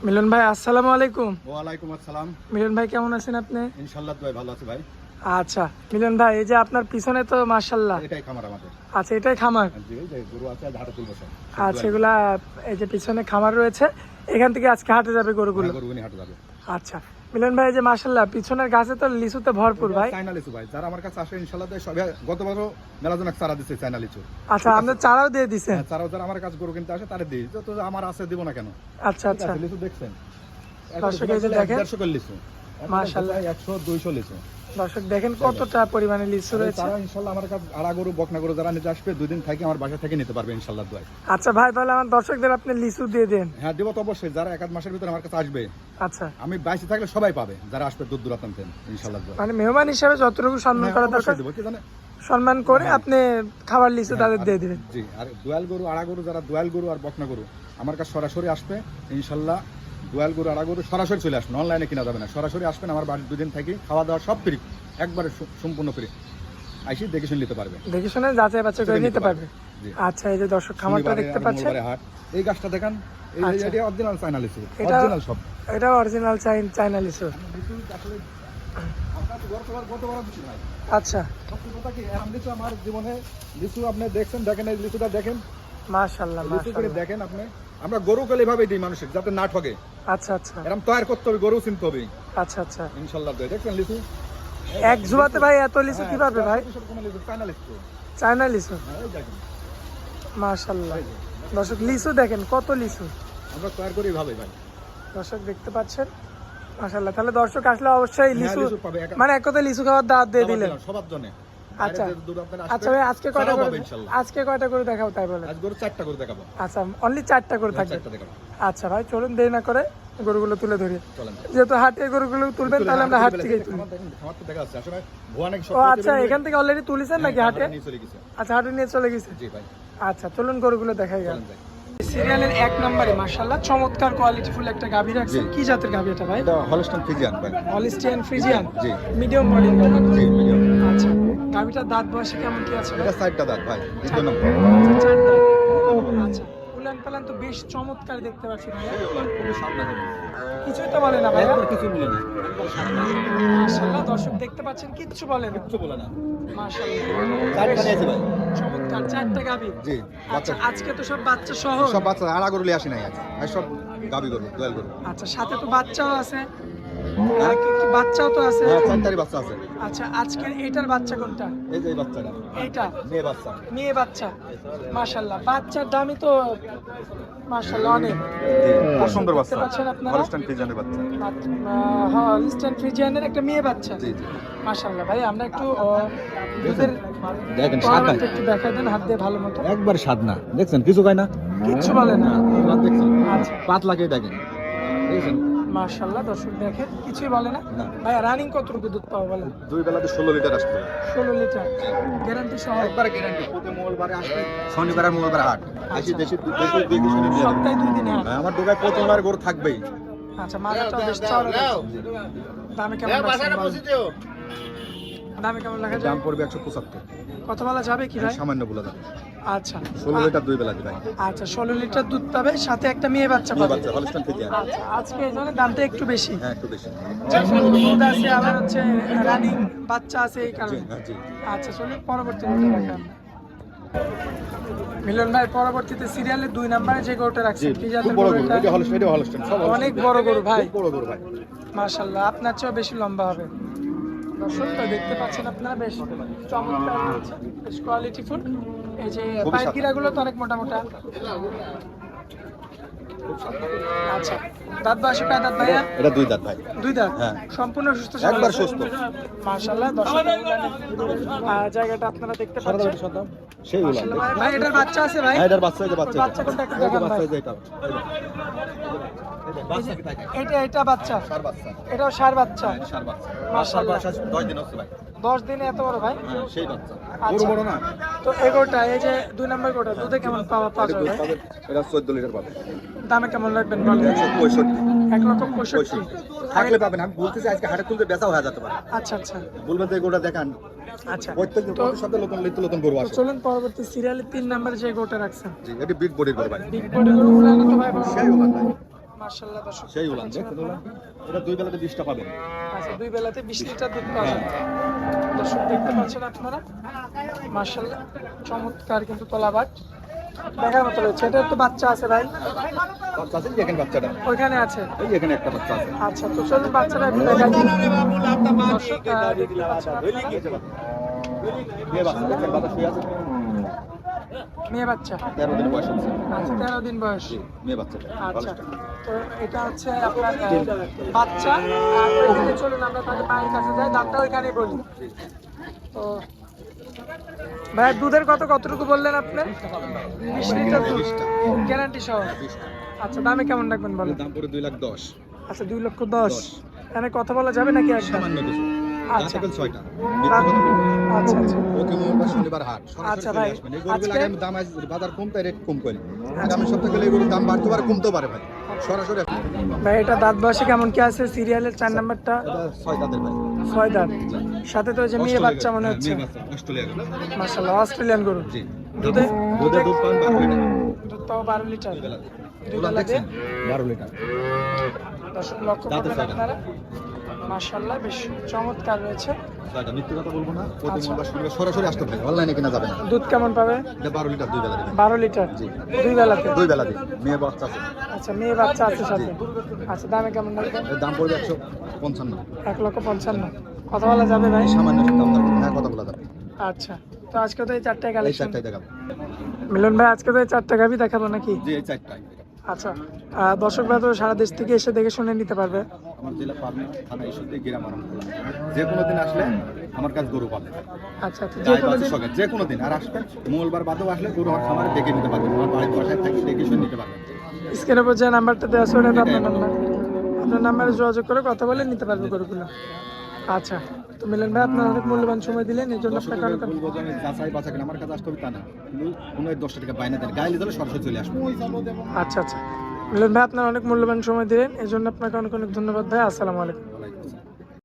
মিলন ভাই আসসালামু আলাইকুম। ওয়ালাইকুম আসসালাম। মিলন ভাই কেমন আছেন আপনি? ইনশাআল্লাহ ভাই ভালো আছি ভাই। আচ্ছা মিলন ভাই, এই যে আপনার পিছনে তো মাশাআল্লাহ। এটাই খামার আমাদের। আচ্ছা, এটাই খামার। জি, এই যে গরু আছে হাটে তুলবো সব। আচ্ছা, এগুলা এই যে পিছনে খামার রয়েছে, এখান থেকে আজকে হাটে যাবে গরুগুলো। গরুগুনি হাটে যাবে। আচ্ছা মিলন ভাই, এই যে মাশাআল্লাহ পিছনের গাছে তো লিচুতে ভরপুর ভাই। চায়না লিচু ভাই, যারা আমার কাছে আসে ইনশাআল্লাহ সবাই গতবারও মেলাজনক চারা দিছে চায়না লিচু। আচ্ছা, আপনি চারাও দিয়ে দিছেন? হ্যাঁ, চারাও যারা আমার কাছে গরু কিনতে আসে তারে দেই, যত আমার আছে দিব না কেন। আচ্ছা আচ্ছা, লিচু দেখছেন দর্শক এই যে দেখেন 150 করে লিচু মাশাআল্লাহ, 100 200 লিচু। দর্শক দেখেন কতটা পরিমাণে লিচু রয়েছে। তারা ইনশাআল্লাহ আমার কাছে আড়া গরু বকনা গরু যারা নিতে আসবে 2 দিন থেকে আমার বাসা থেকে নিতে পারবে ইনশাআল্লাহ দোয়া। আচ্ছা ভাই, তাহলে আমার দর্শকদের আপনি লিচু দিয়ে দেন। হ্যাঁ দিব তো অবশ্যই, যারা এক আধ মাসের ভিতরে আমার কাছে আসবে। আচ্ছা, আমি বাইসে থাকলে সবাই পাবে, যারা আসবে দূর দূরান্ত থেকে ইনশাআল্লাহ দোয়া। মানে মেহমান হিসেবে যতটুকু সম্মান করা দরকার সম্মান করে আপনি খাবার লিচু তাদের দিয়ে দিবেন। জি, আর দোয়াল গরু আড়া গরু, যারা দোয়াল গরু আর বকনা গরু আমার কাছে সরাসরি আসবে ইনশাআল্লাহ। দোয়াল গরু আড়া গরু সরাসরি চলে আসবেন, অনলাইনে কিনা যাবে না, সরাসরি আসবেন আমার বাড়ি 2 দিন থাকি, খাওয়া দাওয়া সব ফ্রি, একবারে সম্পূর্ণ ফ্রি। আইসি দেখে শুনে নিতে পারবে, দেখে শুনে যাচাই বাছাই করে নিতে পারবে। আচ্ছা, এই যে দর্শক খামারটা দেখতে পাচ্ছেন, এই গাছটা দেখেন, এই এটা অরিজিনাল চায়না লিচু, এটা অরিজিনাল সব, এটা অরিজিনাল চায়না লিচু। আচ্ছা, আমার জীবনে লিচু আপনি দেখছেন, দেখেন এই লিচুটা দেখেন মাশাআল্লাহ লিচু করে মাশাআল্লাহ, দেখেন আপনি। আমরা গরু গেলে এভাবে দিই মানুষের, যাতে না ঠকে। আচ্ছা আচ্ছা এরকম তৈরি করতে হবে, গরু চিনতে হবে আচ্ছা আচ্ছা। ইনশাআল্লাহ। দেখছেন লিচু এক জুবাতে ভাই এত লিচু কিভাবে ভাই? চায়না লিচু, চায়না লিচু এই দেখেন মাশাআল্লাহ। দর্শক লিচু দেখেন কত লিচু আমরা তৈরি করি ভাবে ভাই। দর্শক দেখতে পাচ্ছেন মাশাআল্লাহ। তাহলে দর্শক আসলে অবশ্যই লিচু লিচু পাবে, মানে এক কথা লিচু খাওয়ার দাওয়াত দিয়ে দিলেন সবার জন্য। আচ্ছা আচ্ছা ভাই, আজকে কয়টা করে, আজকে কয়টা করে দেখাবো তাই বলেন? আজ গরু 4টা করে দেখাবো। আচ্ছা, অনলি 4টা করে থাকবে। 4টা দেখাবো। আচ্ছা ভাই, চলুন দেরি না করে গরুগুলো তুলে ধরি। চলেন, যেহেতু হাটে গরুগুলো তুলবেন, তাহলে আমরা হাট থেকেই তুলি। খামার তো দেখা যাচ্ছে আসলে ভুয়া নাকি সব। ও আচ্ছা, এখান থেকে অলরেডি তুলিছেন নাকি হাটে? নিয়ে চলে গেছে। আচ্ছা, হাটে নিয়ে চলে গেছে। জি ভাই, আচ্ছা, চলুন গরুগুলো দেখাই গেল। চলেন যাই। সিরিয়ালের 1 নম্বরে মাশাআল্লাহ চমৎকার কোয়ালিটিফুল একটা গাভী রাখছেন। কি জাতের গাভী এটা ভাই? এটা হলস্টাইন ফ্রিজিয়ান ভাই। হলিস্টিয়ান ফ্রিজিয়ান, জি, মিডিয়াম বডি। জি মিডিয়াম। আচ্ছা, গাভীটার দাঁত বয়সে কেমন কি আছে ভাই? এটা 4টা দাঁত ভাই, দ্বিতীয় নম্বর। আচ্ছা, 4 দাঁত। আচ্ছা, উলান পালান তো বেশ চমৎকার দেখতে পাচ্ছি ভাই। খুবই সামনে যাবে, কিছুই তো বলে না ভাই। কিছু বলে না, মাশাআল্লাহ, দর্শক দেখতে পাচ্ছেন কিচ্ছু বলে না। কিছু বলে না। মাশাআল্লাহ, 4টা নিয়েছে ভাই। চমৎকার 4টা গাভী। জি, আচ্ছা, আজকে তো সব বাচ্চা সহ। সব বাচ্চা আড়া গরু লিয়ে আসি নাই আজ, আর সব গাবি গরু, দোয়াল গরু। আচ্ছা, সাথে তো বাচ্চাও আছে। আর কি কি বাচ্চাও তো আছে। হ্যাঁ, 4টারই বাচ্চা আছে। আচ্ছা, আজকের এটার বাচ্চা কোনটা? এই যে এই বাচ্চাটা, এইটা মেয়ে বাচ্চা। মেয়ে বাচ্চা। মাশাআল্লাহ, বাচ্চার দামই তো মাশাআল্লাহ অনেক। জি, খুব সুন্দর বাচ্চা, দেখতে পাচ্ছেন আপনারা? হলস্টাইন ফ্রিজিয়ানের বাচ্চা। হলিস্টিয়ান ফ্রিজিয়ানের একটা মেয়ে বাচ্চা। জি জি, মাশাআল্লাহ ভাই, আমরা একটু দুধের দেখেন কোয়ালিটি একটু দেখাই দেন হাত দিয়ে ভালো মতো। একবার স্বাদ না, দেখছেন কিছু খায় না, কিচ্ছু বলে না। দেখছেন আচ্ছা, পাতলাকে দেখেন, দেখছেন মাশাআল্লাহ, দর্শক দেখেন কিছুই বলে না। না। ভাই রানিং কতটুকু দুধ পাবো বলেন? 2 বেলাতে 16 লিটার আসবে। 16 লিটার গ্যারান্টি সহ। একবার গ্যারান্টি, প্রতি মঙ্গলবারে আসবে, শনিবার আর মঙ্গলবার হাট। দেশি দেশি দেখে শুনে নিয়ে যাবেন। সপ্তাহে 2 দিন হাট। হ্যাঁ, আমার দোকানে প্রতিবার গরু থাকবেই। আচ্ছা, মাথাটা বেশ চওড়া। দামে কেমন রাখছেন বলেন? দামে কেমন রাখা যায়? দাম পড়বে 175। কত বলা যাবে কি ভাই? সামান্য বলে যাবে। আচ্ছা 16 লিটার 2 বেলা দিবেন। আচ্ছা, 16 লিটার দুধ পাবে, সাথে একটা মেয়ে বাচ্চা মেয়ে পাবে। বাচ্চা হলস্টাইন ফ্রিজিয়ান। আচ্ছা, আজকে এই জন্য দামটা একটু বেশি। হ্যাঁ, একটু বেশি। দুধ আছে, আবার হচ্ছে রানিং বাচ্চা আছে এই জি, কারণে। হ্যাঁ জি। আচ্ছা, চলুন পরবর্তী গরুটা দেখান। মিলন ভাই, পরবর্তীতে সিরিয়ালে 2 নম্বরে যে গরুটা জি, রাখছেন কি খুব জাতের বড় গরু গরু, এটা? এটা হলস্টাইন, সব অনেক বড় গরু ভাই, খুব বড় গরু ভাই। মাশাআল্লাহ, আপনার চেয়েও বেশি লম্বা হবে। দর্শক তো দেখতে পাচ্ছেন আপনারা, বেশ চমৎকার হয়েছে, বেশ কোয়ালিটিফুল। এই যে খুবই পাইকিরাগুলো তো অনেক মোটা মোটা। আচ্ছা, দাঁত বয়সে কয় দাঁত ভাইয়া? এটা 2 দাঁত ভাই। 2 দাঁত। হ্যাঁ। সম্পূর্ণ সুস্থ একবার সুস্থ। মাশাআল্লাহ, দর্শক জায়গাটা আপনারা দেখতে পাচ্ছেন। সেই উলান। মাশাআল্লাহ ভাই, এটার বাচ্চা আছে ভাই? হ্যাঁ, এটার বাচ্চা, এই যে বাচ্চা। বাচ্চা কোনটা একটু এই যে দেখান বাচ্চা, ভাই। এই যে এটা। বাচ্চা কি থাকে? এটা বাচ্চা, সার বাচ্চা। এটাও ষাঁড় বাচ্চা। সার বাচ্চা। মাশাআল্লাহ। 10 দিন হচ্ছে ভাই। 10 দিনে এত বড় ভাই? হ্যাঁ, সেই বাচ্চা। আচ্ছা। গরু বড় না। তো এই গরুটা, এই যে 2 নম্বর গরুটা দুধে কেমন পাওয়া এটা যাবে দুধ ভাই? পাবে, এটা 14 লিটার পাবে। দামে কেমন রাখবেন বলেন? 165। 1,65,000। থাকলে পাবেন, আমি বলতেছি আজকে হাটে তুলতে বেচাও হয়ে যেতে পারে। আচ্ছা আচ্ছা বলবেন তো এই গরুটা দেখান, আচ্ছা। প্রত্যেকদিন তো প্রতি সপ্তাহে নতুন নতুন গরু তো আসে। চলুন পরবর্তী সিরিয়ালে 3 নম্বরে যে গরুটা রাখছেন। জি, এটি বিগ বডির গরু ভাই। বিগ বডি গরু উলানো তো ভাই বড়। সেই উলান ভাই। মাশাআল্লাহ দর্শক সেই উলান দেখছেন উলান, এটা 2 বেলাতে 20টা পাবেন। আচ্ছা 2 বেলাতে 20 লিটার দুধ পাওয়া যায়। দর্শক দেখতে পাচ্ছেন আপনারা মাশাআল্লাহ চমৎকার কিন্তু তলাবাট দেখার মতো রয়েছে। এটা তো বাচ্চা আছে ভাই, বাচ্চা আছে এখানে, বাচ্চাটা ওইখানে আছে। এই এখানে একটা বাচ্চা আছে। আচ্ছা তো চলুন বাচ্চারা একটু দেখা দিই। দর্শক দেখতে পাচ্ছেন আপনারা মেয়ে বাচ্চা দেখেন, বাচ্চা শুয়ে আছে, মেয়ে বাচ্চা 13 দিন বয়স আছে। আচ্ছা 13 দিন বয়স। মেয়ে বাচ্চাটা আচ্ছা তো এটা হচ্ছে আপনার বাচ্চা। আর ওইদিকে চলুন আমরা তাহলে মায়ের কাছে যাই, দামটা ওইখানেই বলি। তো ভাই দুধের কতটুকু বললেন আপনি? 20 লিটার দুধ গ্যারান্টি সহ। আচ্ছা দামে কেমন রাখবেন বলেন? দাম পড়ে 2,10,000। আচ্ছা 2,10,000। এখানে কথা বলা যাবে নাকি একদম? সামান্য কিছু। আচ্ছা। আচ্ছা 6টা। আচ্ছা আচ্ছা ওকে মঙ্গলবার শনিবার হাট। সরাসরি আচ্ছা চলে ভাই, আসবেন। এই গরুগুলো আজকে- আগামী দাম আজ বাজার কম তাই রেট কম করি। আগামী সপ্তাহে গেলে এগুলোর দাম বাড়তে পারে কমতেও পারে ভাই। সরাসরি আসবেন। ভাই এটা দাঁত বয়সে কেমন কি আছে? সিরিয়ালের 4 নাম্বারটা এটা 6 দাঁতের ভাই। 6 দাঁত, সাথে তো ওই যে মেয়ে বাচ্চা মনে হচ্ছে। মেয়ে বাচ্চা অস্ট্রেলিয়া গরু। মাশাআল্লাহ অস্ট্রেলিয়ান গরু। জি। দুধে দুধে দুধ পান 12 লিটার। দুধ তাও 12 লিটার। দুই ওলান বেলাতে দেখছেন? 12 লিটার। দর্শক লক্ষ্য দাঁতের করবেন ছয়টা। আপনারা মাশাআল্লাহ বেশ চমৎকার রয়েছে। ছয়টা। মিথ্যে কথা বলবো না। প্রতি আচ্ছা। মঙ্গলবার শনিবার সরাসরি আসতে ভাই। অনলাইনে কিনা যাবে না। দুধ কেমন পাবে? এটা 12 লিটার 2 বেলা দিবেন। 12 লিটার জি। 2 বেলাতে। 2 বেলা দিবেন। মেয়ে বাচ্চা আছে। আচ্ছা মেয়ে বাচ্চা আছে সাথে। আচ্ছা দামে কেমন রাখবেন? এর দাম পড়বে 155। 1,55,000। কথা বলা যাবে ভাই? সামান্য একটু দাম দর করতে, হ্যাঁ কথা বলা যাবে। আচ্ছা তো আজকে তো এই 4টাই এই কালেকশন। 4টাই দেখাবো। মিলন ভাই আজকে তো এই 4টা গাভি দেখাবো নাকি? জি এই 4টাই। আচ্ছা দর্শক ভাই তো সারা দেশ থেকে এসে দেখে শুনে নিতে পারবে। আমার জেলা পাবনা থানা ঈশ্বরদী গ্রাম আরামপুর। যে কোনো দিন আসলে আমার কাছে গরু পাবেন। আচ্ছা আচ্ছা যে কোনো দিন। যে কোনো দিন আর আসবেন, মঙ্গলবার বাদেও আসলে গরু আমার খামারে দেখে নিতে পারবেন। আমার বাড়ির বাসায় থাকি দেখে শুনে নিতে পারবেন। স্ক্রিনের উপর যে নাম্বারটা দেওয়া আছে ওটা তো আপনার নাম্বার। আপনার নাম্বারে যোগাযোগ করে কথা বলে নিতে পারবে গরুগুলো। আচ্ছা তো মিলন ভাই আপনার অনেক মূল্যবান সময় দিলেন, এই জন্য আপনাকে অনেক বলবো যে আমি যাচাই বাছাই কিনা আমার কাছে আসতে হবে তা না, কিন্তু কোনো 10 টাকা বাইনা দেন গাইলে দিলে সরাসরি চলে আসবে। আচ্ছা আচ্ছা মিলন ভাই আপনার অনেক মূল্যবান সময় দিলেন, এই জন্য আপনাকে অনেক অনেক ধন্যবাদ ভাই। আসসালামু আলাইকুম।